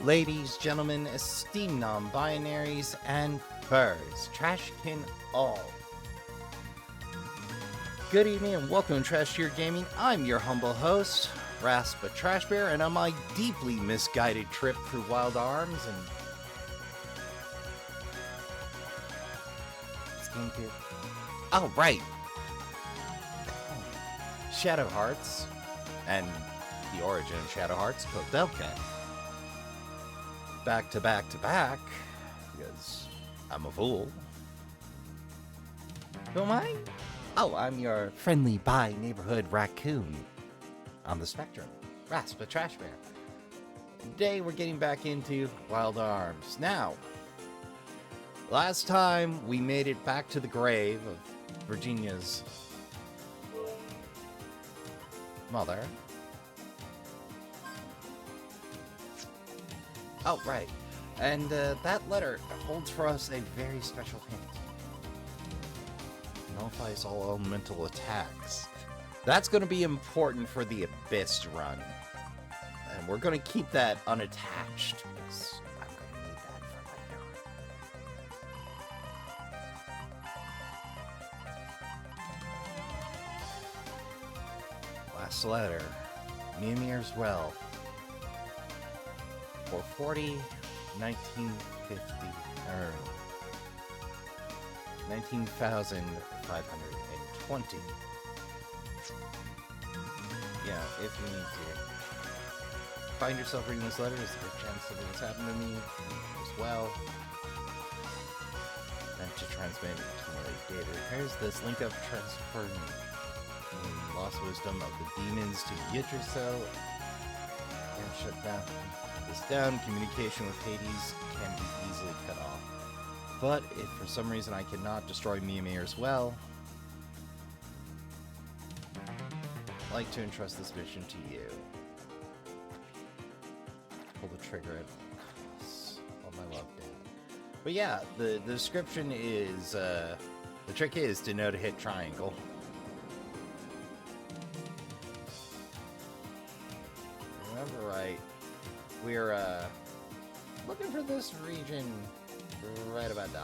Ladies, gentlemen, esteemed non-binaries, and furs, Trashkin all. Good evening and welcome to Trash Tier Gaming. I'm your humble host, Rasp, a Trash Bear, and on my deeply misguided trip through Wild Arms and... Oh, right! Shadow Hearts, and the origin of Shadow Hearts, Kodelka. Back to back to back, because I'm a fool. Who am I? Oh, I'm your friendly by-neighborhood raccoon on the spectrum, Rasp, a Trash Bear. Today we're getting back into Wild Arms. Now, last time we made it back to the grave of Virginia's mother. Oh, right. And that letter holds for us a very special hint. Nullifies all elemental attacks. That's going to be important for the Abyss run. And we're going to keep that unattached, because I'm going to need that for later. Last letter. Mimir's Well. 440, 1950, or 19,520. Yeah, if you need to find yourself reading this letter, there's a good chance something has happened to me as well. Meant to transmit and accumulate data. Here's this link up transferring lost wisdom of the demons to Yggdrasil. And shut down, communication with Hades can be easily cut off. But if for some reason I cannot destroy Mimir's Well, I'd like to entrust this mission to you. Pull the trigger at all costs. Oh, my love, Dad. But yeah, the description is, the trick is to know to hit triangle. Remember right. We're looking for this region right about there.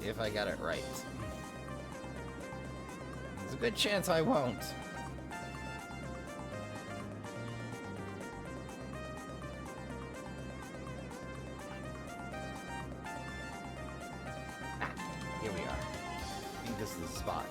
If I got it right. There's a good chance I won't. Here we are. I think this is the spot.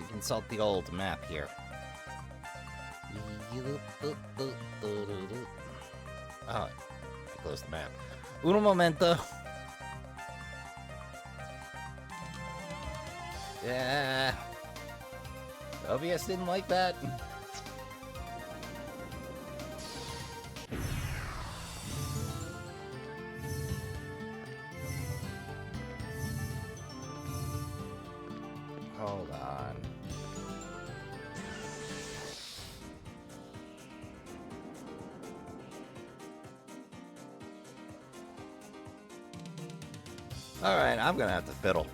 Consult the old map here. Oh, I closed the map. Un momento. Yeah. OBS didn't like that. Hold on. Alright, I'm gonna have to fiddle.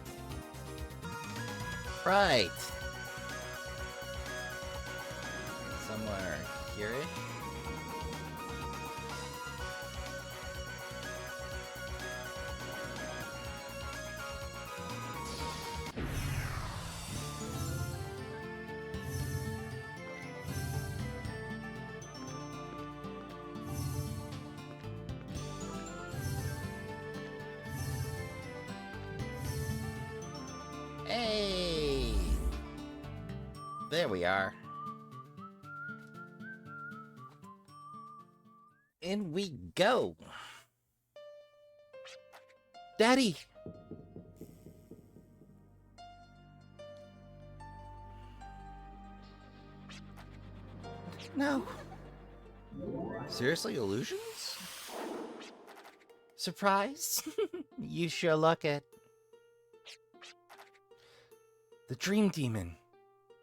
Right. Somewhere here-ish. Hey! There we are. In we go. Daddy! No. Seriously, illusions? Surprise? You sure look it. The dream demon.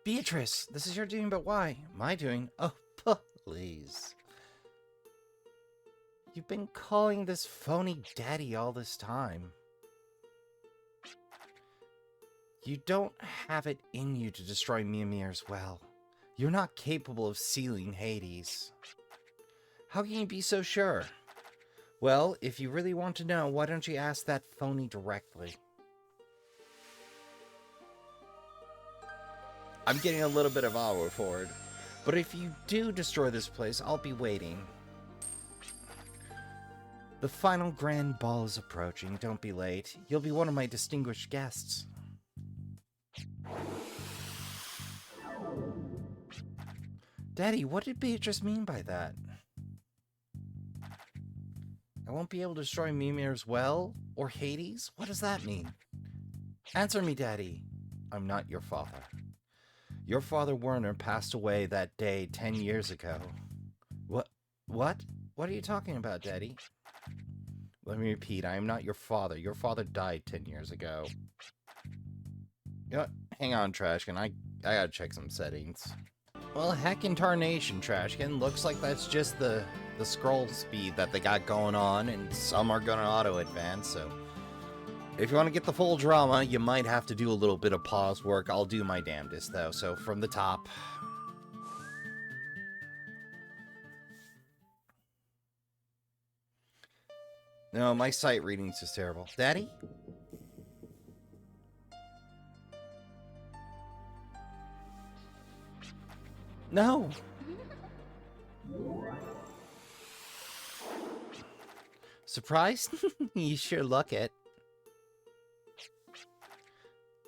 Beatrice, this is your doing, but why? My doing? Oh, please. You've been calling this phony daddy all this time. You don't have it in you to destroy Mimir's well. You're not capable of sealing Hades. How can you be so sure? Well, if you really want to know, why don't you ask that phony directly? I'm getting a little bit of awe for it, but if you do destroy this place, I'll be waiting. The final grand ball is approaching. Don't be late. You'll be one of my distinguished guests. Daddy, what did Beatrice mean by that? I won't be able to destroy Mimir's well? Or Hades? What does that mean? Answer me, Daddy. I'm not your father. Your father, Werner, passed away that day 10 years ago. What? What? What are you talking about, Daddy? Let me repeat, I am not your father. Your father died 10 years ago. You know what? Hang on, Trashkin. I gotta check some settings. Well, heck in tarnation, Trashkin. Looks like that's just the scroll speed that they got going on, and some are gonna auto-advance, so... If you want to get the full drama, you might have to do a little bit of pause work. I'll do my damnedest, though. So, from the top. No, my sight reading's just terrible. Daddy? No! Surprised? You sure look it.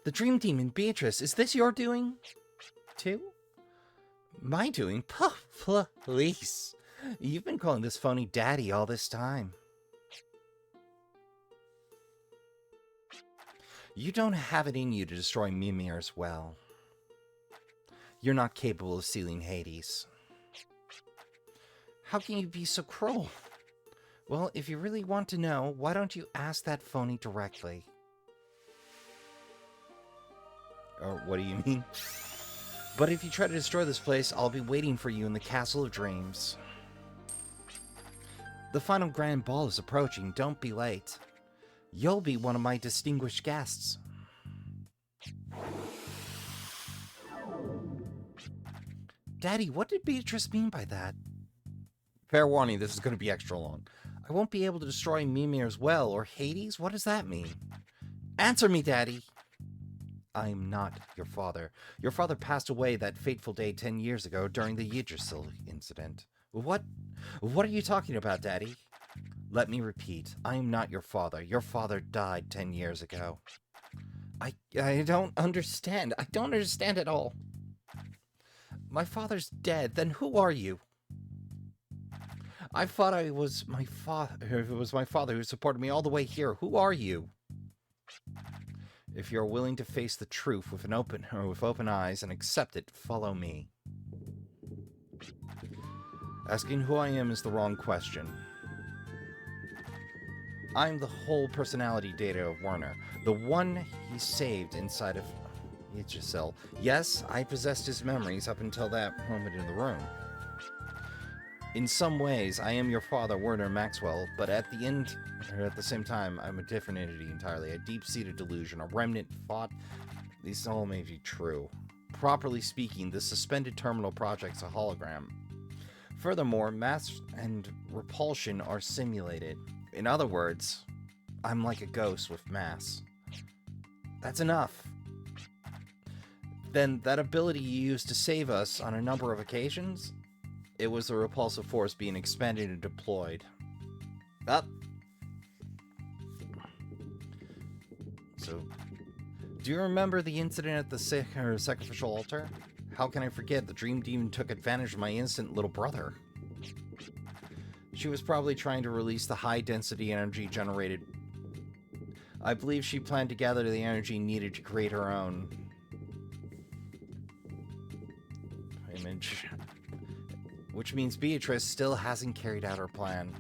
The dream demon, Beatrice, is this your doing? Too? My doing? Please. You've been calling this phony daddy all this time. You don't have it in you to destroy Mimir's well. You're not capable of sealing Hades. How can you be so cruel? Well, if you really want to know, why don't you ask that phony directly? Or what do you mean? But if you try to destroy this place, I'll be waiting for you in the Castle of Dreams. The final grand ball is approaching. Don't be late. You'll be one of my distinguished guests. Daddy, what did Beatrice mean by that? Fair warning, this is going to be extra long. I won't be able to destroy Mimir's well or Hades? What does that mean? Answer me, Daddy! I'm not your father. Your father passed away that fateful day 10 years ago during the Yggdrasil incident. What? What are you talking about, Daddy? Let me repeat. I am not your father. Your father died 10 years ago. I don't understand. I don't understand at all. My father's dead. Then who are you? I thought it was my father who supported me all the way here. Who are you? If you're willing to face the truth with open eyes and accept it, follow me. Asking who I am is the wrong question. I'm the whole personality data of Werner, the one he saved inside of Yggdrasil. Yes, I possessed his memories up until that moment in the room. In some ways, I am your father, Werner Maxwell, but at the same time, I'm a different entity entirely, a deep-seated delusion, a remnant thought. These all may be true. Properly speaking, the suspended terminal project's a hologram. Furthermore, mass and repulsion are simulated. In other words, I'm like a ghost with mass. That's enough. Then that ability you used to save us on a number of occasions? It was the repulsive force being expanded and deployed. Up. So, do you remember the incident at the sacrificial altar? How can I forget? The dream demon took advantage of my innocent little brother. She was probably trying to release the high-density energy generated. I believe she planned to gather the energy needed to create her own image. Which means Beatrice still hasn't carried out her plan.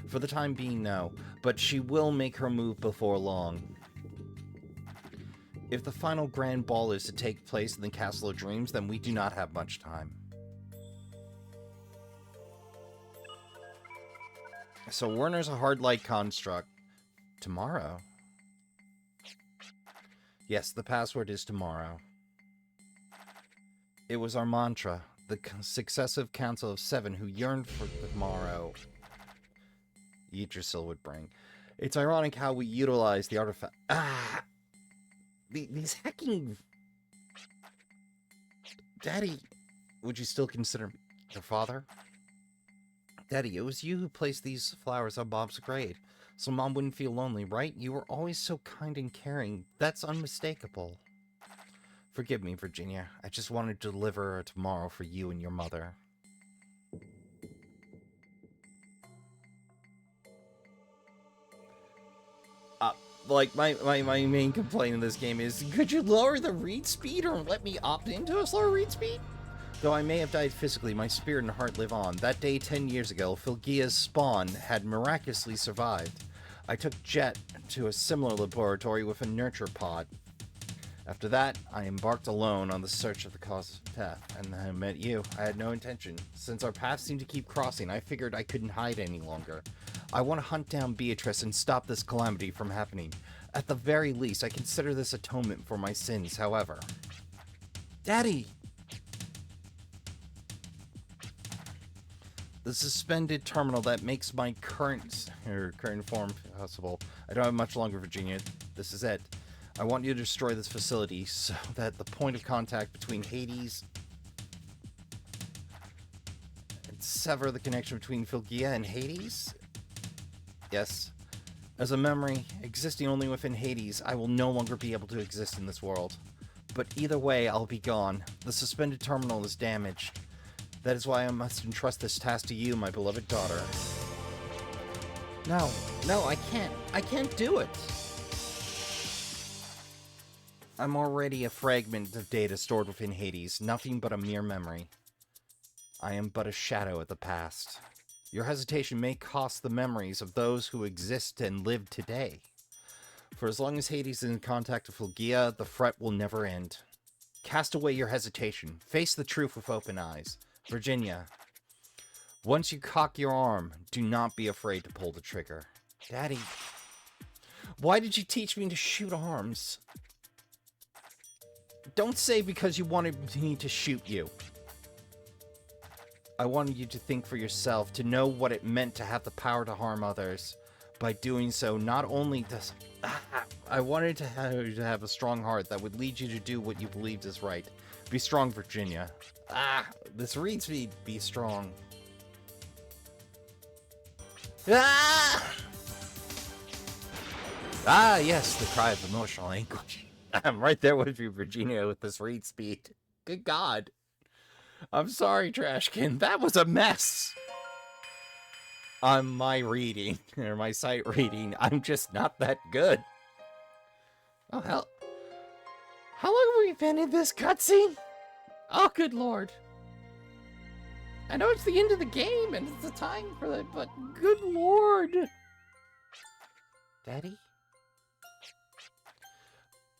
For the time being, no. But she will make her move before long. If the final grand ball is to take place in the Castle of Dreams, then we do not have much time. So Werner's a hard light construct. Tomorrow? Yes, the password is tomorrow. It was our mantra, the successive council of 7 who yearned for tomorrow Yggdrasil would bring. It's ironic how we utilize the artifact. These hacking... Daddy, would you still consider me your father? Daddy, it was you who placed these flowers on Mom's grave, so Mom wouldn't feel lonely, right? You were always so kind and caring. That's unmistakable. Forgive me, Virginia. I just wanted to deliver tomorrow for you and your mother. Like, my main complaint in this game is, could you lower the read speed or let me opt into a slower read speed? Though I may have died physically, my spirit and heart live on. That day 10 years ago, Philgia's spawn had miraculously survived. I took Jet to a similar laboratory with a nurture pod. After that, I embarked alone on the search of the cause of death, and I met you. I had no intention. Since our paths seemed to keep crossing, I figured I couldn't hide any longer. I want to hunt down Beatrice and stop this calamity from happening. At the very least, I consider this atonement for my sins, however. Daddy! The suspended terminal that makes my current form possible. I don't have much longer, Virginia. This is it. I want you to destroy this facility so that the point of contact between Hades and sever the connection between Philgia and Hades? Yes. As a memory, existing only within Hades, I will no longer be able to exist in this world. But either way, I'll be gone. The suspended terminal is damaged. That is why I must entrust this task to you, my beloved daughter. No, I can't. I can't do it. I'm already a fragment of data stored within Hades, nothing but a mere memory. I am but a shadow of the past. Your hesitation may cost the memories of those who exist and live today. For as long as Hades is in contact with Philgia, the fret will never end. Cast away your hesitation. Face the truth with open eyes. Virginia, once you cock your arm, do not be afraid to pull the trigger. Daddy, why did you teach me to shoot arms? Don't say because you wanted me to shoot you. I wanted you to think for yourself, to know what it meant to have the power to harm others. By doing so, not only does... I wanted to have a strong heart that would lead you to do what you believed is right. Be strong, Virginia. This read speed. Be strong. Yes, the cry of emotional anguish. I'm right there with you, Virginia, with this read speed. Good God. I'm sorry, Trashkin. That was a mess. On my reading, or my sight reading, I'm just not that good. Oh, hell. How long have we been in this cutscene? Oh, good Lord. I know it's the end of the game, and it's the time for that, but good Lord. Daddy?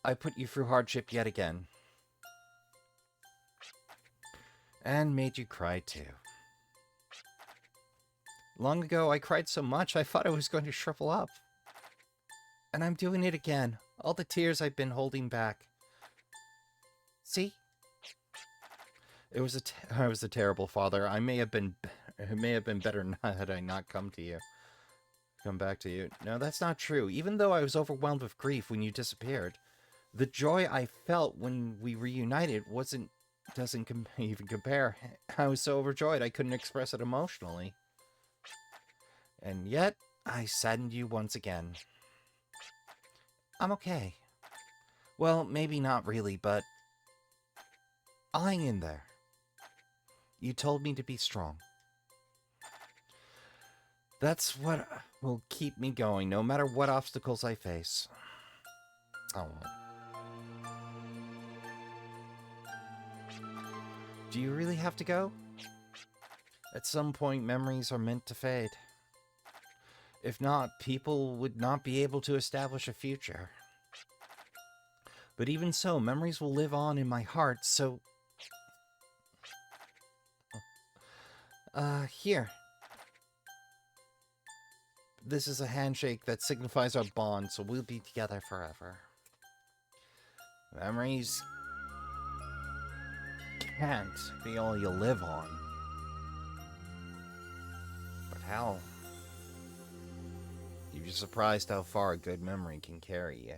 I put you through hardship yet again. And made you cry too. Long ago, I cried so much I thought I was going to shrivel up. And I'm doing it again. All the tears I've been holding back. See? I was a terrible father. I may have been better had I not come back to you. No, that's not true. Even though I was overwhelmed with grief when you disappeared, the joy I felt when we reunited doesn't even compare. I was so overjoyed I couldn't express it emotionally. And yet, I saddened you once again. I'm okay. Well, maybe not really, but I'll hang in there. You told me to be strong. That's what will keep me going, no matter what obstacles I face. Oh. Do you really have to go? At some point, memories are meant to fade. If not, people would not be able to establish a future. But even so, memories will live on in my heart, so... Here. This is a handshake that signifies our bond, so we'll be together forever. Memories can't be all you live on. But how? You'd be surprised how far a good memory can carry you.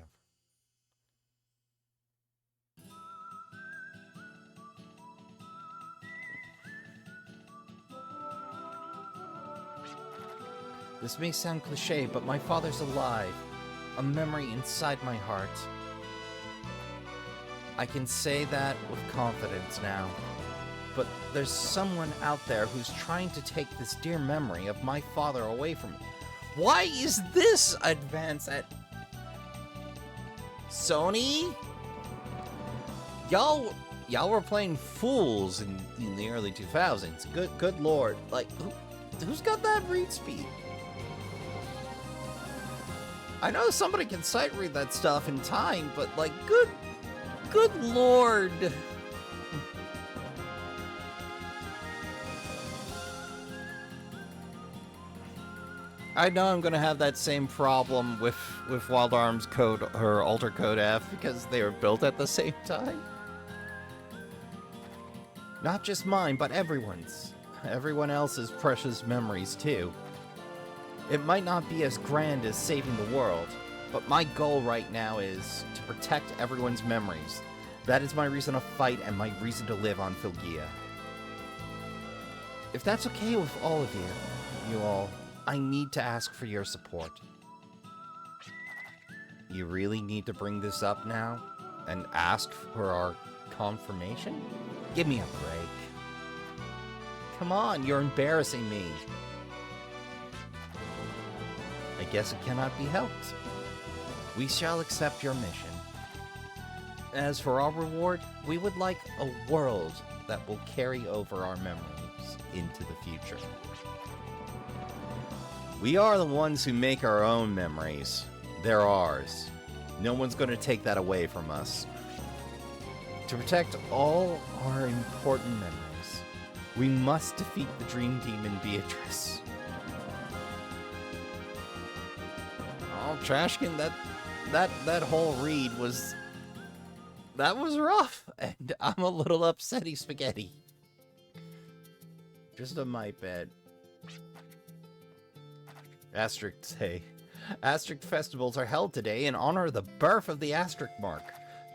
This may sound cliche, but my father's alive. A memory inside my heart. I can say that with confidence now. But there's someone out there who's trying to take this dear memory of my father away from me. Why is this advance at... Sony? Y'all were playing fools in the early 2000s. Good lord. Like, who's got that read speed? I know somebody can sight read that stuff in time, but like, good lord. I know I'm gonna have that same problem with Wild Arms Code or Alter Code F because they were built at the same time. Not just mine, but everyone's. Everyone else's precious memories too. It might not be as grand as saving the world, but my goal right now is to protect everyone's memories. That is my reason to fight and my reason to live on Filgia. If that's okay with all of you all, I need to ask for your support. You really need to bring this up now and ask for our confirmation? Give me a break. Come on, you're embarrassing me. I guess it cannot be helped. We shall accept your mission. As for our reward, we would like a world that will carry over our memories into the future. We are the ones who make our own memories. They're ours. No one's going to take that away from us. To protect all our important memories, we must defeat the Dream Demon Beatrice. Oh, Trashkin, that whole read was... That was rough, and I'm a little upsetty spaghetti. Just a my bad. Asterisk Day. Asterisk festivals are held today in honor of the birth of the asterisk mark.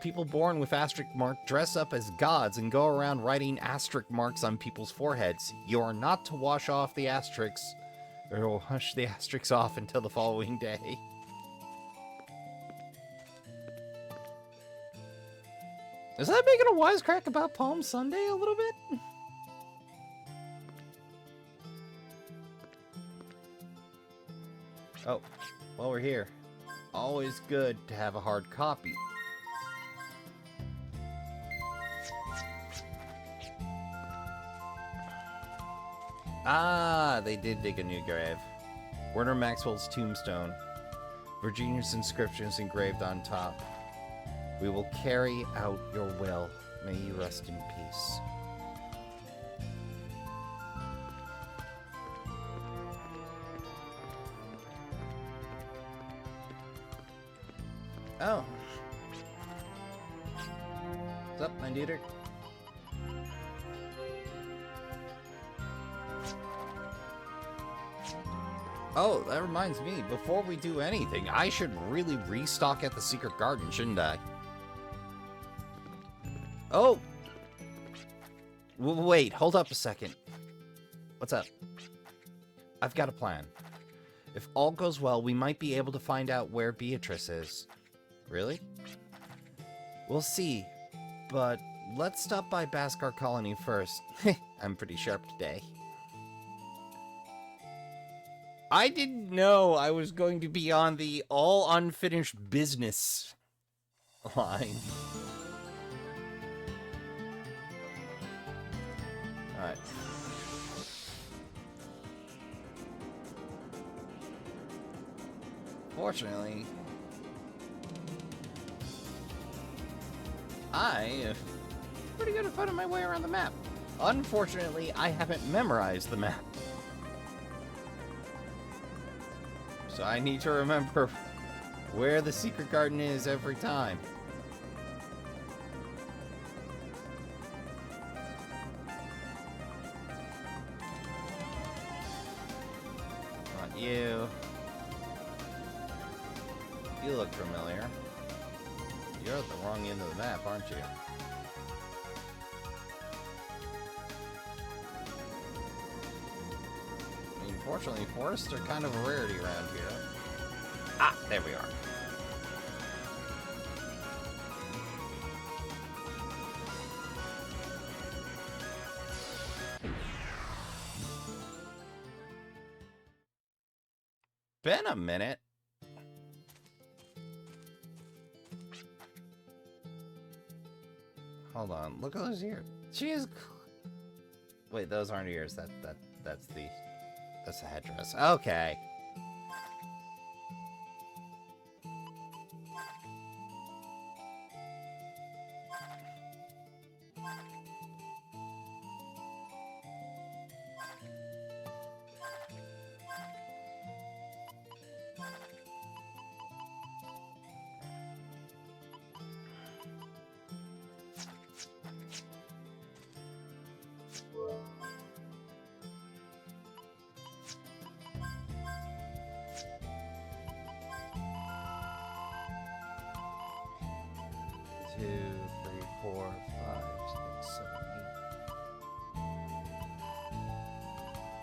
People born with asterisk mark dress up as gods and go around writing asterisk marks on people's foreheads. You are not to wash off the asterisks, or wash the asterisks off until the following day. Is that making a wisecrack about Palm Sunday a little bit? Oh, while we're here, always good to have a hard copy. Ah, they did dig a new grave. Werner Maxwell's tombstone. Virginia's inscription is engraved on top. We will carry out your will. May you rest in peace. Oh. What's up, my dude? Oh, that reminds me, before we do anything, I should really restock at the Secret Garden, shouldn't I? Oh! Wait, hold up a second. What's up? I've got a plan. If all goes well, we might be able to find out where Beatrice is. Really? We'll see, but let's stop by Baskar Colony first. I'm pretty sharp today. I didn't know I was going to be on the all unfinished business line. Alright. Fortunately, I am pretty good at finding my way around the map. Unfortunately, I haven't memorized the map. So I need to remember where the secret garden is every time. Not you. You look familiar. You're at the wrong end of the map, aren't you? Unfortunately, forests are kind of a rarity around here. Ah, there we are. Been a minute. Hold on, look at those ears. She is. Wait, those aren't ears. That's the headdress. Okay.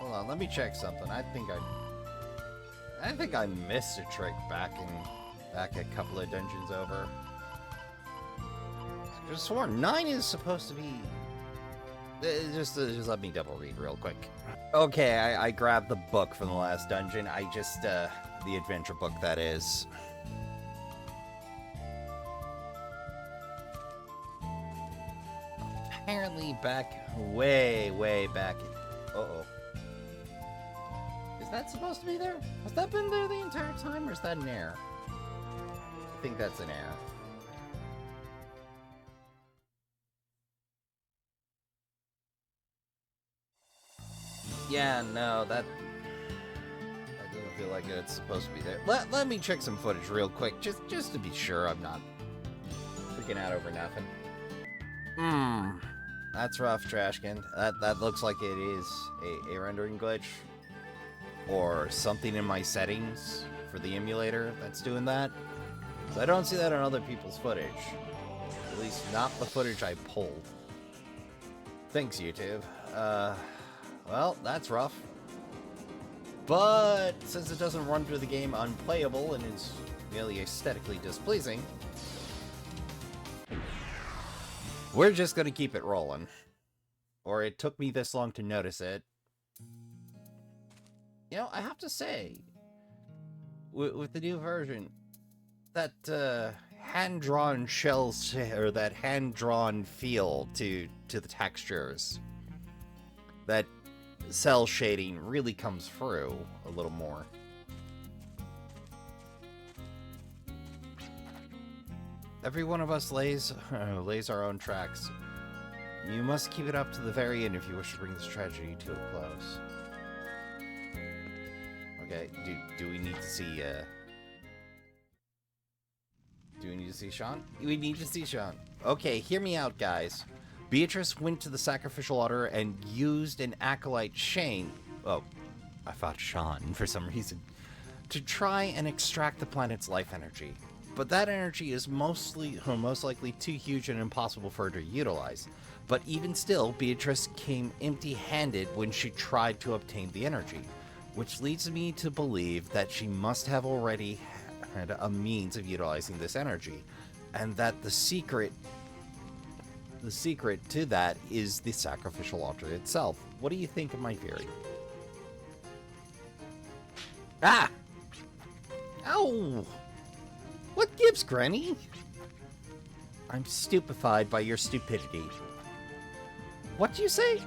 Hold on, let me check something. I think I missed a trick back a couple of dungeons over. I just swore 9 is supposed to be. Just let me double read real quick. Okay, I grabbed the book from the last dungeon. The adventure book, that is. Apparently back, way back. Uh-oh. Is that supposed to be there? Has that been there the entire time, or is that an error? I think that's an error. Yeah, no, that doesn't feel like it's supposed to be there. Let me check some footage real quick, just to be sure I'm not freaking out over nothing. That's rough, Trashkin. That looks like it is a rendering glitch. Or something in my settings for the emulator that's doing that. So I don't see that on other people's footage. At least not the footage I pulled. Thanks, YouTube. Well, that's rough. But since it doesn't run through the game unplayable and is merely aesthetically displeasing, we're just gonna keep it rolling. Or it took me this long to notice it. You know, I have to say, with the new version, that hand-drawn shells, or that hand-drawn feel to the textures, that cell shading really comes through a little more. Every one of us lays our own tracks. You must keep it up to the very end if you wish to bring this tragedy to a close. Okay, do we need to see, do we need to see Sean? We need to see Sean. Okay, hear me out, guys. Beatrice went to the sacrificial altar and used an acolyte Shane. Oh, I thought Sean for some reason. To try and extract the planet's life energy. But that energy is most likely too huge and impossible for her to utilize. But even still, Beatrice came empty-handed when she tried to obtain the energy. Which leads me to believe that she must have already had a means of utilizing this energy, and that the secret to that is the sacrificial altar itself. What do you think of my theory? Ah! Ow! What gives, Granny? I'm stupefied by your stupidity. What do you say?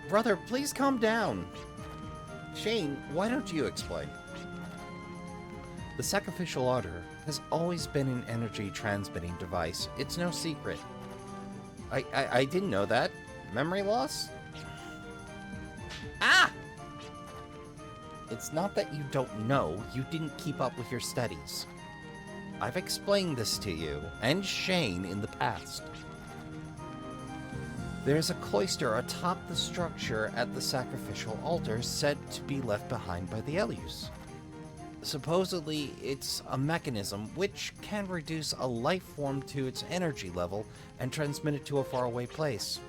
Brother, please calm down. Shane, why don't you explain? The sacrificial altar has always been an energy transmitting device. It's no secret. I didn't know that. Memory loss? Ah! It's not that you don't know, you didn't keep up with your studies. I've explained this to you, and Shane, in the past. There's a cloister atop the structure at the sacrificial altar said to be left behind by the Elus. Supposedly, it's a mechanism which can reduce a life form to its energy level and transmit it to a faraway place.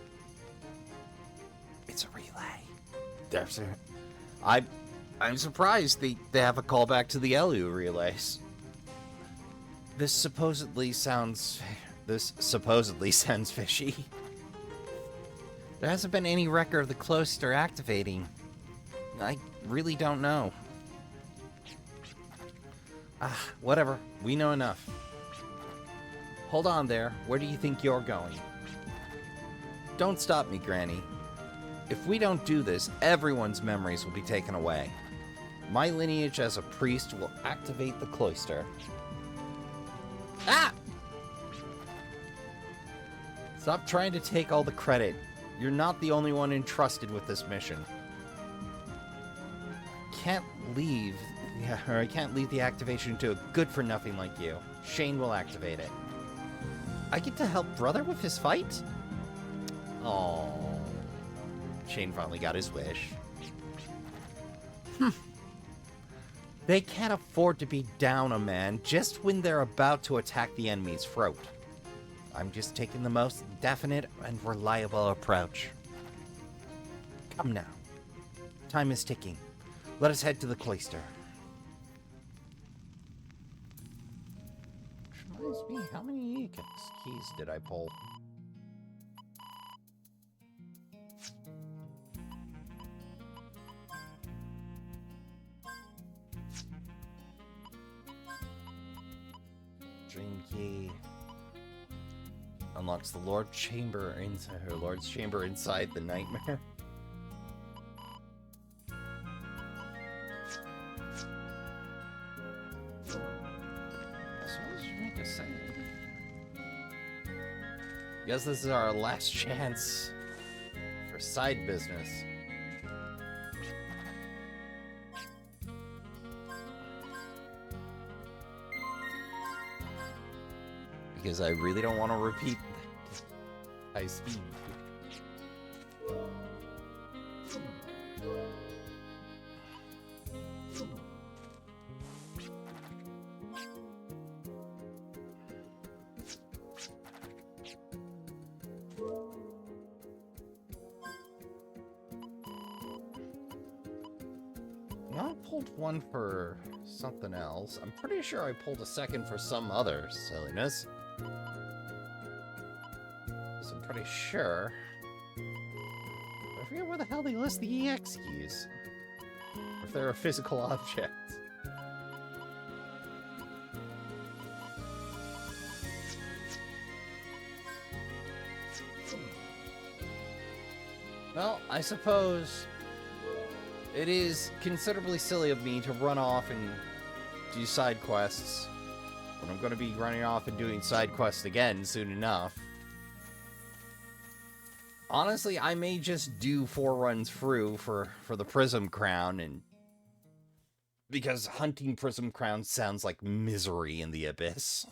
It's a relay. I'm surprised they have a callback to the Elu relays. This supposedly sounds fishy. There hasn't been any record of the cloister activating. I really don't know. Whatever. We know enough. Hold on there. Where do you think you're going? Don't stop me, Granny. If we don't do this, everyone's memories will be taken away. My lineage as a priest will activate the cloister. Ah! Stop trying to take all the credit. You're not the only one entrusted with this mission. I can't leave the activation to a good-for-nothing like you. Shane will activate it. I get to help Brother with his fight? Oh, Shane finally got his wish. They can't afford to be down a man just when they're about to attack the enemy's throat. I'm just taking the most definite and reliable approach. Come now. Time is ticking. Let us head to the cloister. Which reminds me, how many keys did I pull? Dream key unlocks the Lord's chamber inside the nightmare. Guess this is our last chance for side business. Because I really don't want to repeat high speed. I pulled one for something else. I'm pretty sure I pulled a second for some other silliness. So I'm pretty sure. I forget where the hell they list the EX keys. Or if they're a physical object. Well, I suppose it is considerably silly of me to run off and do side quests when I'm going to be running off and doing side quests again soon enough. Honestly, I may just do 4 runs through for the Prism Crown, and because hunting Prism Crown sounds like misery in the abyss.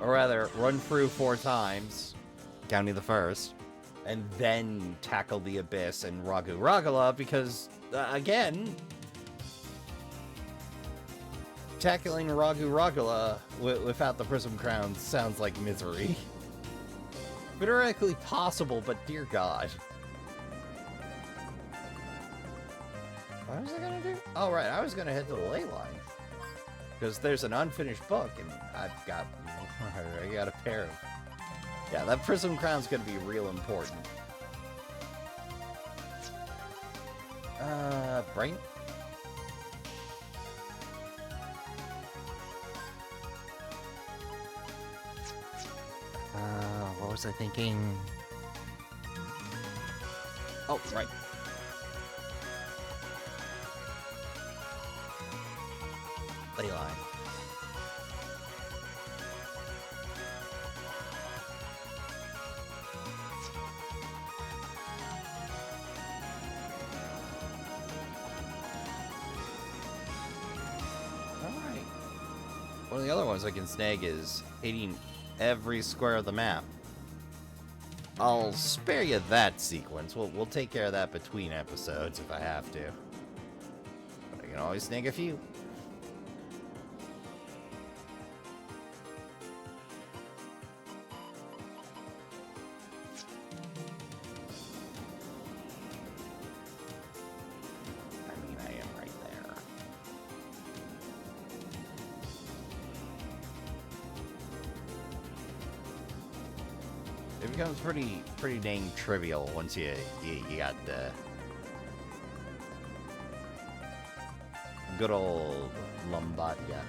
Or rather, run through 4 times, counting the first, and then tackle the Abyss and Ragu Ragala, because, again, tackling Ragu Ragala without the Prism Crown sounds like misery. Theoretically possible, but dear God. What was I gonna do? Oh, right, I was gonna head to the ley line. Because there's an unfinished book, and I got a pair of... Yeah, that Prism Crown's gonna be real important. Brain? What was I thinking? Oh, right. Ley line. Alright. One of the other ones I can snag is hitting every square of the map. I'll spare you that sequence. We'll take care of that between episodes if I have to. But I can always snag a few. I mean, I am right there. It becomes pretty dang trivial once you got the good old Lombardia.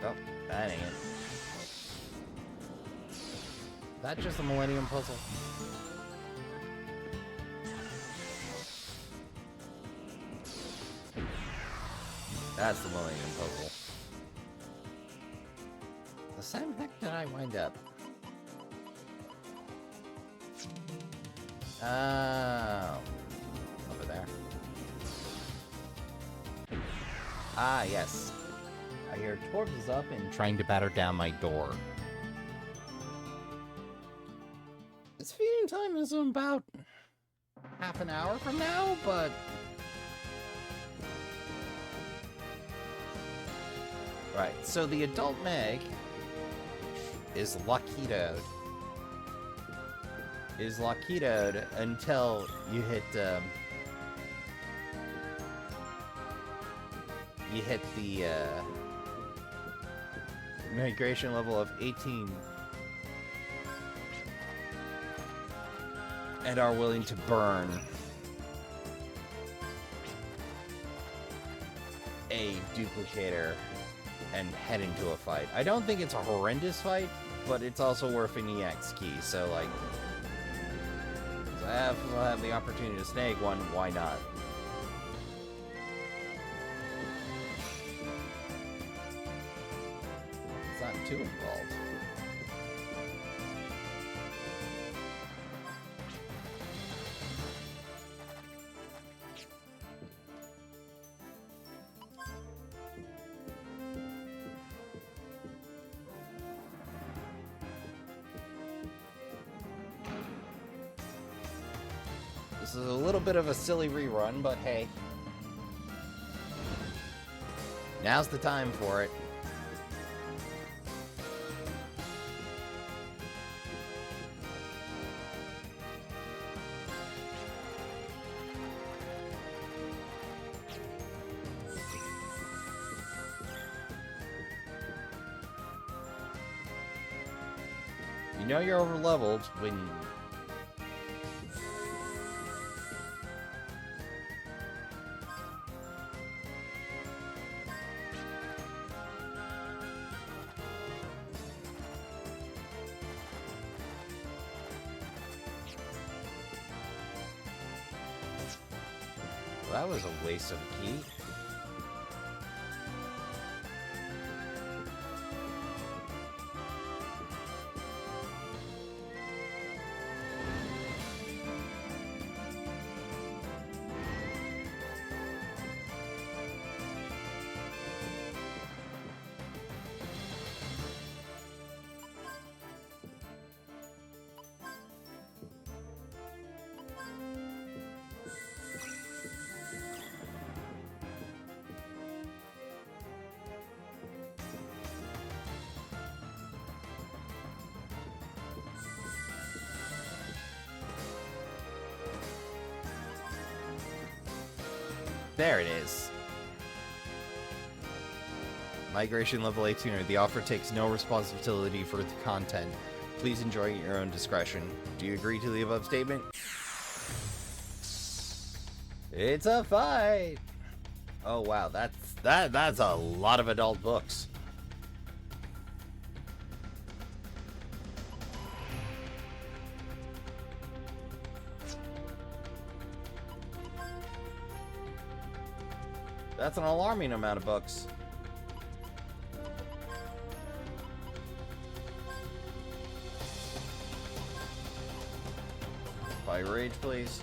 Oh, that ain't it. That's just a Millennium Puzzle. That's the Millennium Puzzle. The same heck did I wind up? Oh. Over there. Ah, yes. I hear Torbs is up and trying to batter down my door. Its feeding time is about half an hour from now, but... Right, so the adult Meg is lockitoed. Is lockitoed until you hit the migration level of 18 and are willing to burn a duplicator and head into a fight. I don't think it's a horrendous fight, but it's also worth an EX key, so like, if I have the opportunity to snag one, why not? It's not too involved. This is a little bit of a silly rerun, but hey. Now's the time for it. You know you're over-leveled when... That was a waste of a key. There it is. Migration level 8 tuner. The offer takes no responsibility for the content. Please enjoy at your own discretion. Do you agree to the above statement? It's a fight! Oh wow, that's a lot of adult books. That's an alarming amount of books. By rage, please.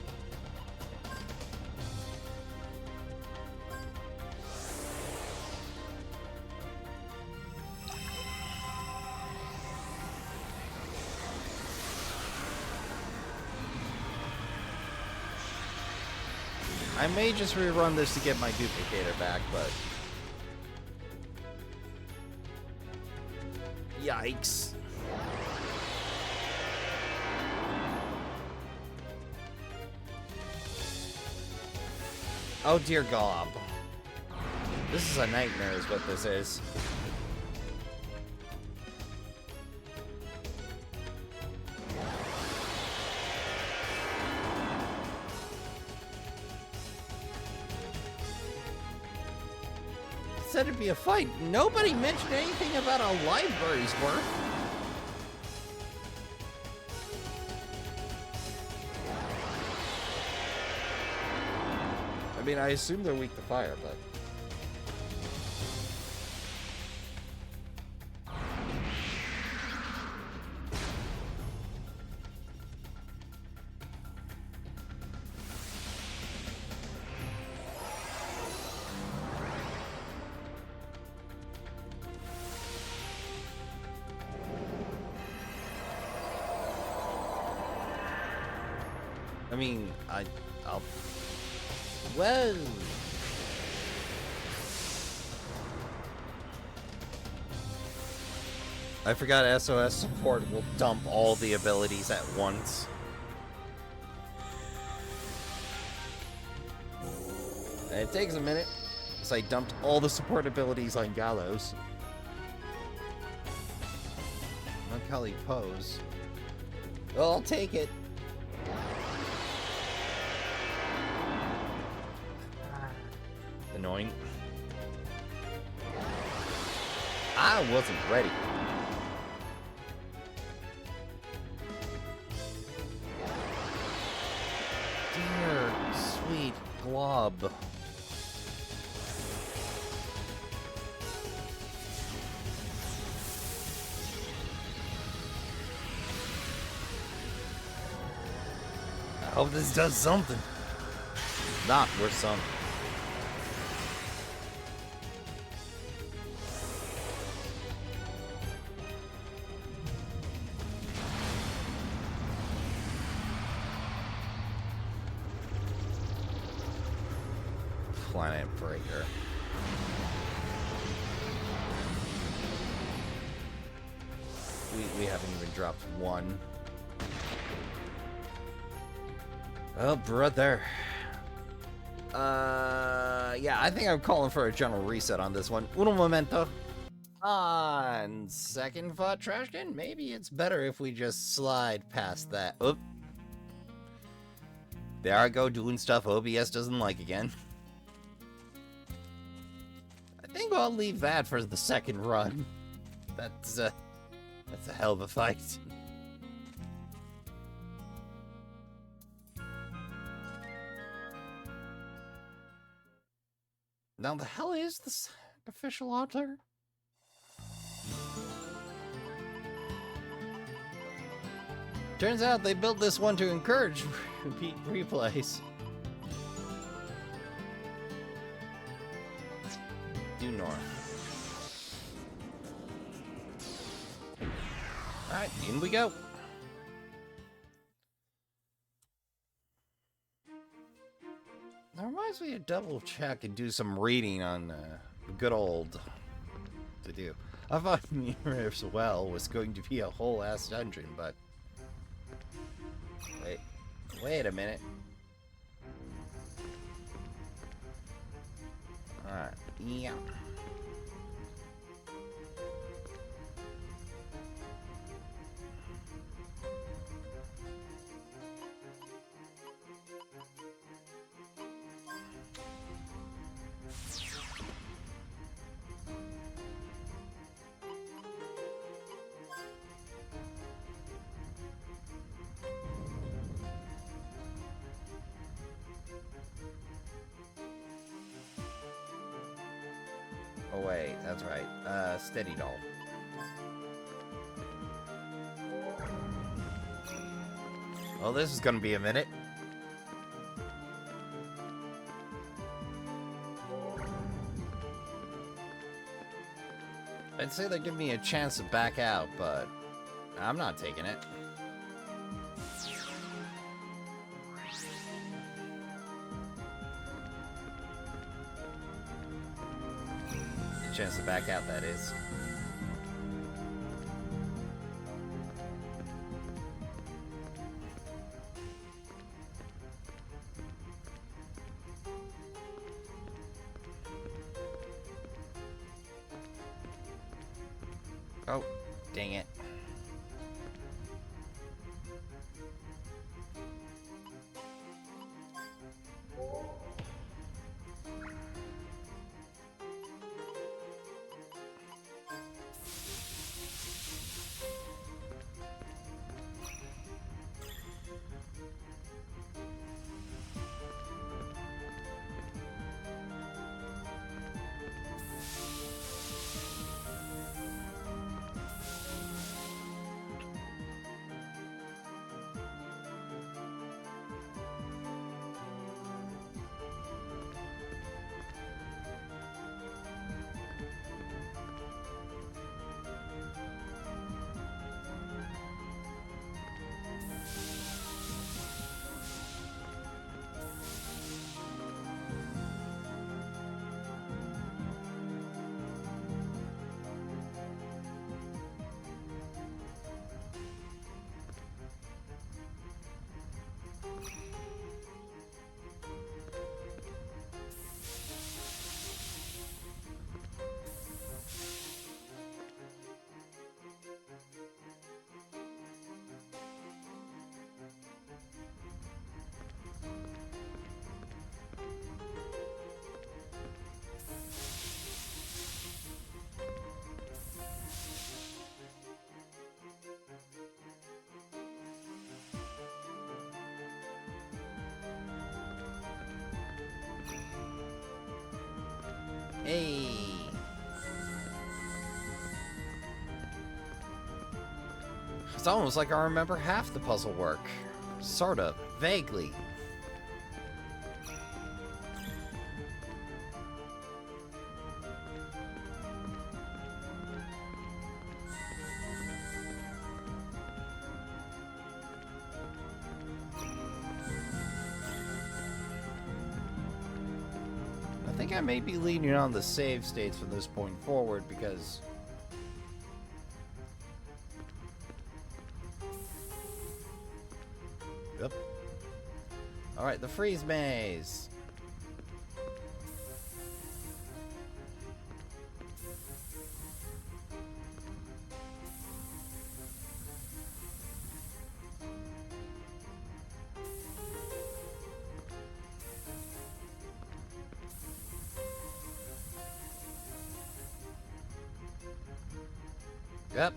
I may just rerun this to get my duplicator back, but... Yikes. Oh dear God. This is a nightmare is what this is. Said it'd be a fight. Nobody mentioned anything about a library's worth. I mean, I assume they're weak to fire, but... I mean, I'll... Whoa! I forgot SOS support will dump all the abilities at once. And it takes a minute, because I dumped all the support abilities on Gallows. Look how he pose. Well, I'll take it. Annoying. I wasn't ready. Dear sweet glob. I hope this does something. Not worth some. Planet breaker. We haven't even dropped one. Oh, brother. Yeah, I think I'm calling for a general reset on this one. Uno momento. On second thought, Trashkin, maybe it's better if we just slide past that. Oop. There I go doing stuff OBS doesn't like again. I think I'll leave that for the second run. That's a hell of a fight. Now the hell is the sacrificial altar? Turns out they built this one to encourage repeat replays. Due north. Alright, in we go. That reminds me to double check and do some reading on good old to do. I thought Mirror's Well was going to be a whole ass dungeon, but wait a minute. Alright. Yeah. Oh wait, that's right. Steady doll. Well, this is gonna be a minute. I'd say they give me a chance to back out, but I'm not taking it. Chance to back out, that is. Oh, dang it. Hey! It's almost like I remember half the puzzle work. Sort of. Vaguely. I think I may be leaning on the save states from this point forward because... Yep. Alright, the freeze maze. Yep.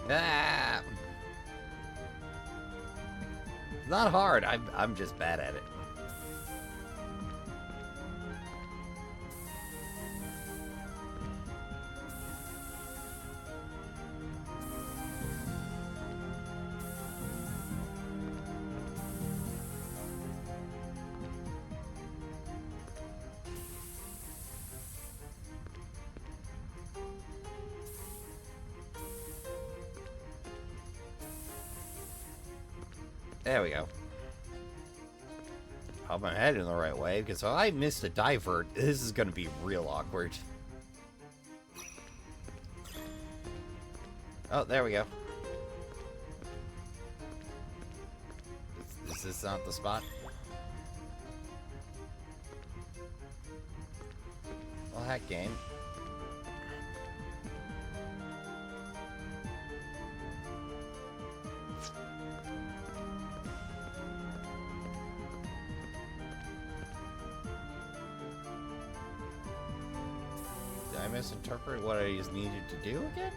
Ah! Not hard. I'm just bad at it. There we go. hope I'm heading the right way, because if I missed a divert, this is going to be real awkward. Oh, there we go. Is this not the spot? Well, heck, game. Did I misinterpret what I just needed to do again?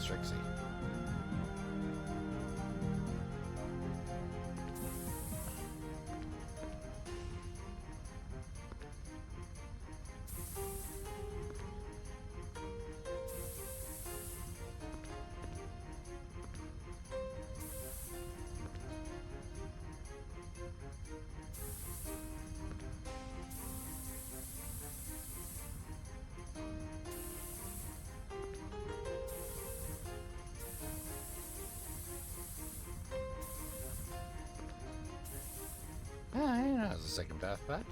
Trixie. Oh, I didn't know it was a second path back.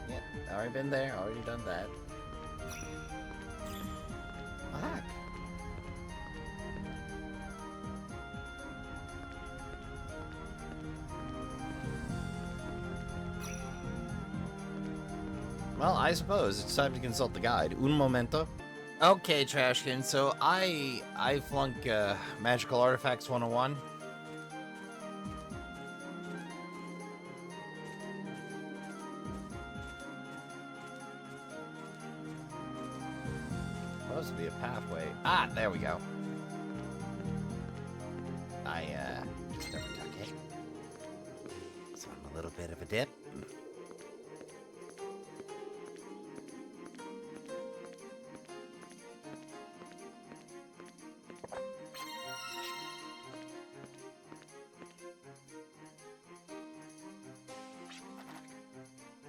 Yeah, already been there, already done that. Ah. Well, I suppose it's time to consult the guide. Un momento. Okay, Trashkin, so I flunk Magical Artifacts 101. Supposed to be a pathway. Ah, there we go. I just never took it. So I'm a little bit of a dip.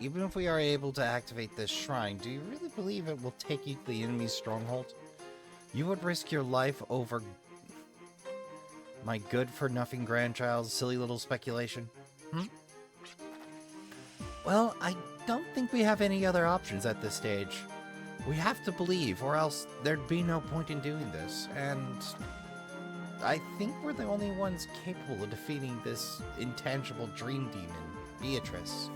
Even if we are able to activate this shrine, do you really believe it will take you to the enemy's stronghold? You would risk your life over my good-for-nothing grandchild's silly little speculation? Well, I don't think we have any other options at this stage. We have to believe, or else there'd be no point in doing this, and I think we're the only ones capable of defeating this intangible dream demon, Beatrice.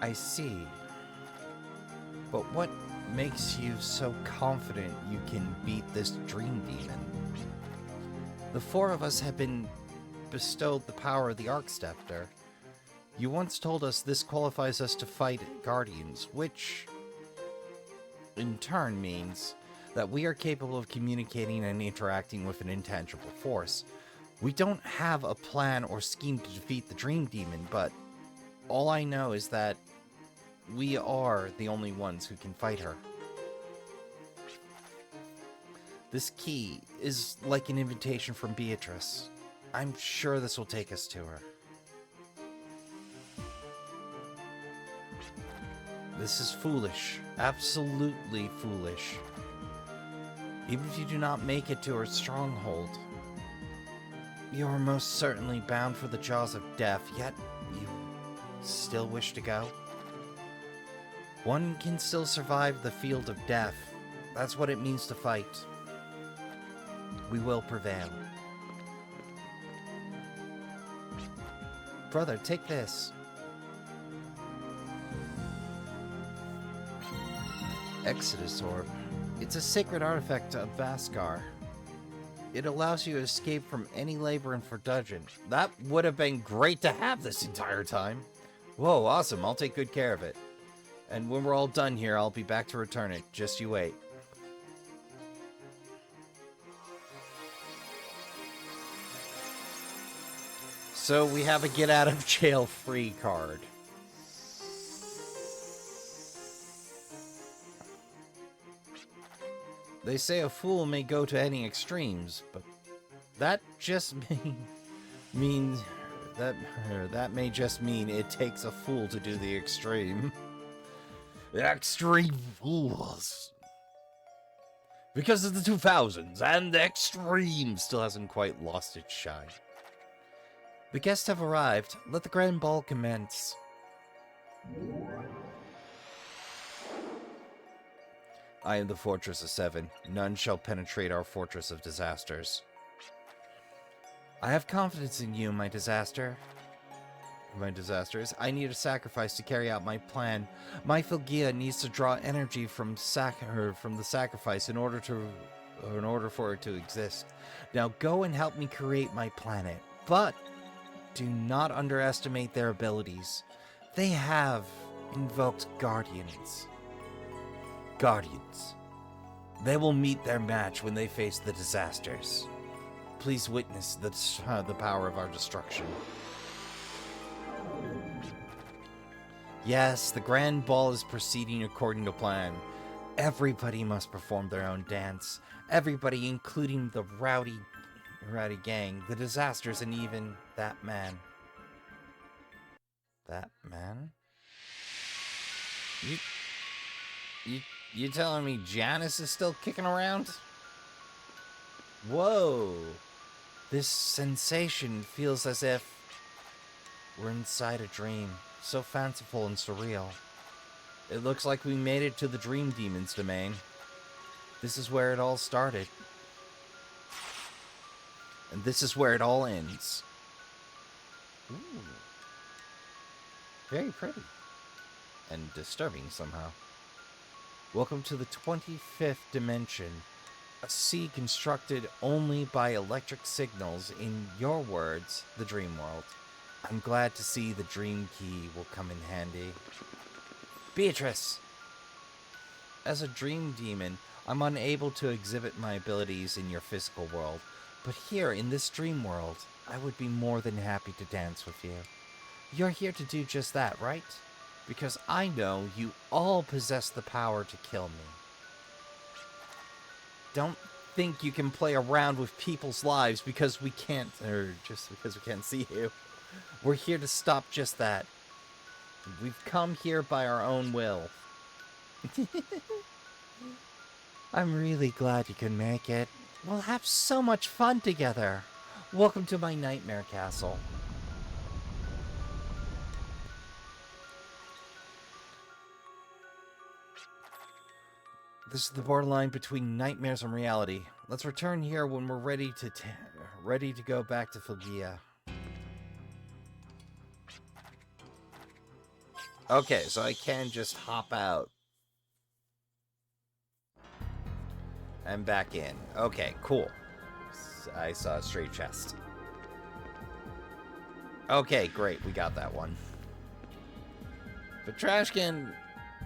I see. But what makes you so confident you can beat this dream demon? The four of us have been bestowed the power of the Arc Scepter. You once told us this qualifies us to fight Guardians, which in turn means that we are capable of communicating and interacting with an intangible force. We don't have a plan or scheme to defeat the dream demon, but all I know is that we are the only ones who can fight her. This key is like an invitation from Beatrice. I'm sure this will take us to her. This is foolish. Absolutely foolish. Even if you do not make it to her stronghold, you are most certainly bound for the jaws of death, yet you still wish to go? One can still survive the field of death. That's what it means to fight. We will prevail. Brother, take this. Exodus Orb. It's a sacred artifact of Vaskar. It allows you to escape from any labyrinth or dungeon. That would have been great to have this entire time. Whoa, awesome. I'll take good care of it. And when we're all done here, I'll be back to return it. Just you wait. So we have a get out of jail free card. They say a fool may go to any extremes, but that just means that may just mean it takes a fool to do the extreme. Extreme fools. Because of the 2000s, and the extreme still hasn't quite lost its shine. The guests have arrived. Let the grand ball commence. I am the Fortress of Seven. None shall penetrate our Fortress of Disasters. I have confidence in you, my disasters. I need a sacrifice to carry out my plan. My Philgia needs to draw energy from the sacrifice in order for it to exist. Now go and help me create my planet. But do not underestimate their abilities. They have invoked guardians. They will meet their match when they face the disasters. Please witness the power of our destruction. Yes, the grand ball is proceeding according to plan. Everybody must perform their own dance. Everybody, including the rowdy gang, the disasters, and even that man. That man? You telling me Janice is still kicking around? Whoa. This sensation feels as if we're inside a dream. So fanciful and surreal. It looks like we made it to the Dream Demon's domain. This is where it all started. And this is where it all ends. Ooh. Very pretty. And disturbing somehow. Welcome to the 25th dimension. A sea constructed only by electric signals. In your words, the dream world. I'm glad to see the dream key will come in handy. Beatrice! As a dream demon, I'm unable to exhibit my abilities in your physical world. But here, in this dream world, I would be more than happy to dance with you. You're here to do just that, right? Because I know you all possess the power to kill me. Don't think you can play around with people's lives because we can't, or just because we can't see you. We're here to stop just that. We've come here by our own will. I'm really glad you can make it. We'll have so much fun together. Welcome to my nightmare castle. This is the borderline between nightmares and reality. Let's return here when we're ready to go back to Philgia. Okay, so I can just hop out. And back in. Okay, cool. I saw a straight chest. Okay, great. We got that one. But Trashkin,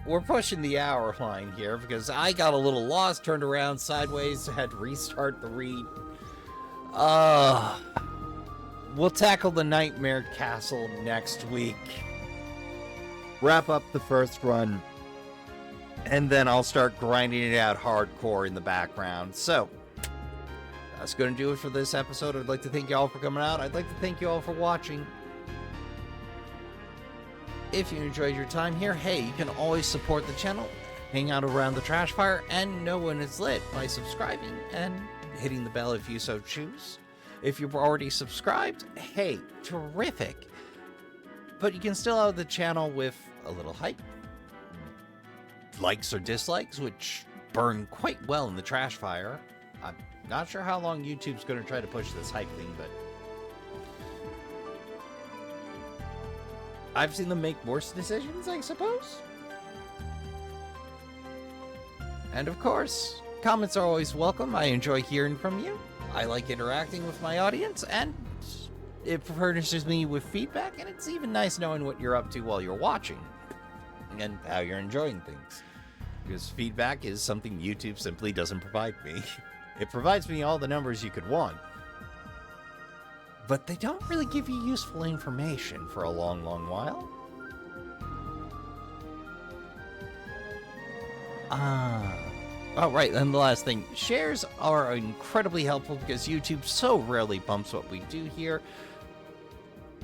we're pushing the hour line here because I got a little lost, turned around sideways, had to restart the read. We'll tackle the Nightmare Castle next week. Wrap up the first run. And then I'll start grinding it out hardcore in the background. So, that's going to do it for this episode. I'd like to thank you all for coming out. I'd like to thank you all for watching. If you enjoyed your time here, hey, you can always support the channel, hang out around the trash fire, and know when it's lit by subscribing and hitting the bell if you so choose. If you've already subscribed, hey, terrific. But you can still out the channel with a little hype. Likes or dislikes, which burn quite well in the trash fire. I'm not sure how long YouTube's going to try to push this hype thing, but I've seen them make worse decisions, I suppose. And of course, comments are always welcome. I enjoy hearing from you. I like interacting with my audience, and it furnishes me with feedback, and it's even nice knowing what you're up to while you're watching and how you're enjoying things. Because feedback is something YouTube simply doesn't provide me. It provides me all the numbers you could want, but they don't really give you useful information for a long, long while. Oh, right, and the last thing. Shares are incredibly helpful because YouTube so rarely bumps what we do here.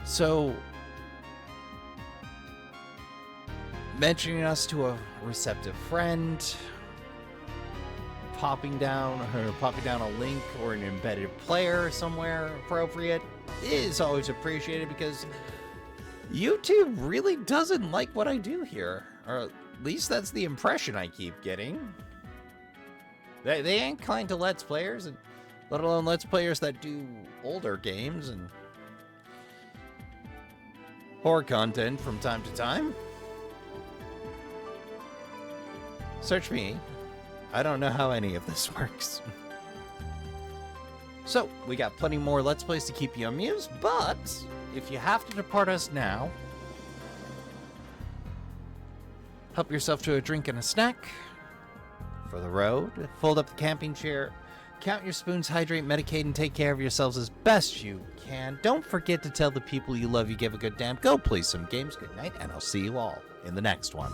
So, mentioning us to a receptive friend, popping down a link or an embedded player somewhere appropriate is always appreciated because YouTube really doesn't like what I do here. Or at least that's the impression I keep getting. They ain't kind to Let's Players, and let alone Let's Players that do older games and horror content from time to time. Search me. I don't know how any of this works. So, we got plenty more Let's Plays to keep you amused, but if you have to depart us now, help yourself to a drink and a snack for the road, fold up the camping chair, count your spoons, hydrate, medicate, and take care of yourselves as best you can. Don't forget to tell the people you love you give a good damn. Go play some games. Good night, and I'll see you all in the next one.